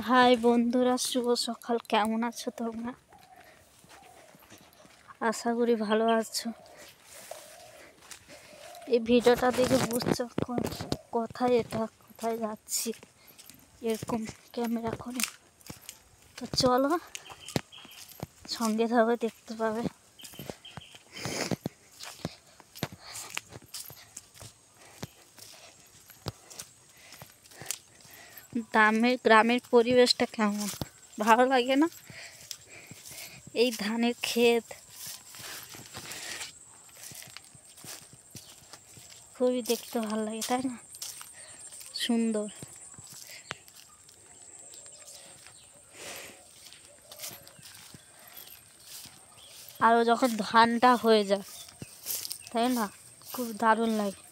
High বন্ধুরা, শুভ সকাল। কেমন আছো তোমরা? আশা করি ভালো আছো। এই ভিডিওটা দেখে বুঝছো কোথায় যাচ্ছি এরকম ক্যামেরা করে। তো চলো সঙ্গে থাকো, দেখতে পাবে। গ্রামের পরিবেশটা কেমন ভালো লাগে না? এই ধানের ক্ষেত খুবই দেখতে ভালো লাগে, তাই না? সুন্দর। আরও যখন ধানটা হয়ে যায়, তাই না, খুব দারুণ লাগে।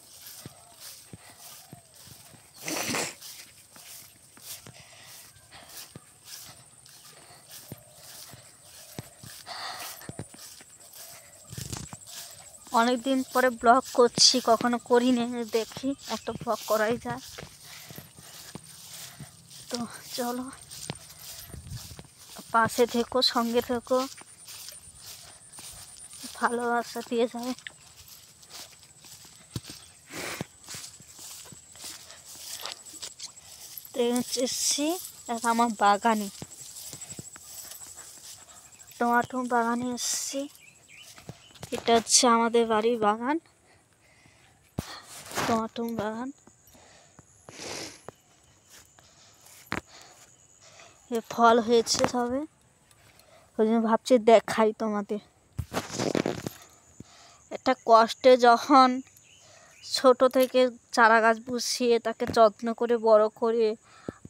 অনেক দিন পরে ব্লগ করছি, কখনো করিনি, দেখি একটা ব্লগ করাই যায়। তো চলো পাশে থেকো, সঙ্গে থেকো, ভালোবাসা দিয়ে যাবে। এসেছি আমার বাগানে, টমাটো বাগানে এসেছি। এটা হচ্ছে আমাদের বাড়ির বাগান, টমাটো বাগান। ফল হয়েছে সবে, ওই জন্য ভাবছি দেখাই তোমাদের। একটা কষ্টে যখন ছোট থেকে চারা গাছ বসিয়ে তাকে যত্ন করে বড় করে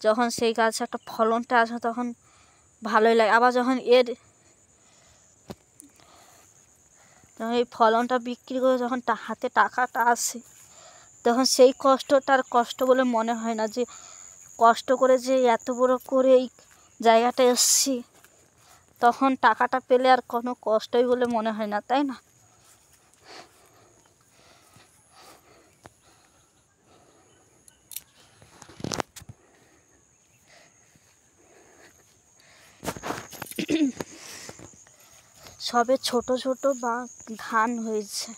যখন সেই গাছে একটা ফলনটা আসে, তখন ভালোই লাগে। আবার যখন এই ফলনটা বিক্রি করে যখন হাতে টাকাটা আসে, তখন সেই কষ্টটার কষ্ট বলে মনে হয় না। যে কষ্ট করে যে এত বড় করে এই জায়গাটা এসেছি, তখন টাকাটা পেলে আর কোনো কষ্টই বলে মনে হয় না, তাই না? সবে ছোট ছোট বা ধান হয়েছে।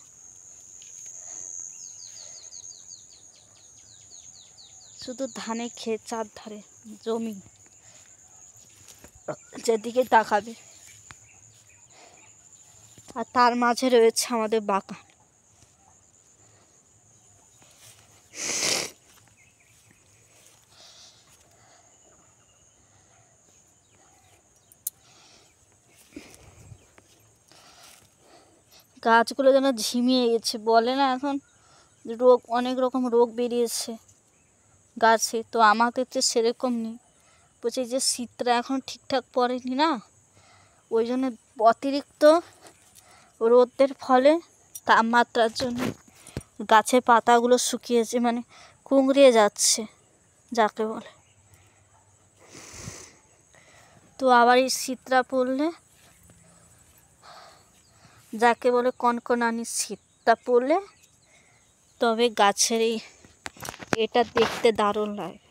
শুধু ধানের ক্ষেত, চারধারে জমি, যেদিকে তাকাবে। আর তার মাঝে রয়েছে আমাদের বাগান। গাছগুলো যেন ঝিমিয়ে গেছে, বলে না এখন রোগ, অনেক রকম রোগ বেরিয়েছে গাছে। তো আমাদের তো সেরকম নেই, বলছি যে শীতটা এখন ঠিকঠাক পড়েনি না, ওই জন্য অতিরিক্ত রোদের ফলে, তাপমাত্রার জন্য গাছের পাতাগুলো শুকিয়েছে, মানে কুঁকড়িয়ে যাচ্ছে যাকে বলে। তো আবার এই শীতটা পড়লে, যাকে বলে কনকনানি শীতটা পড়লে, তবে গাছের এটা দেখতে দারুণ লাগে।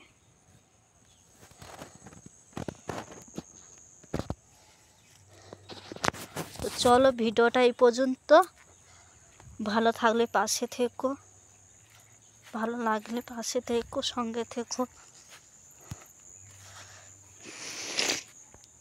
তো চলো ভিডিওটা এই পর্যন্ত। ভালো থাকলে পাশে থেকো, ভালো লাগলে পাশে থেকো, সঙ্গে থেকো।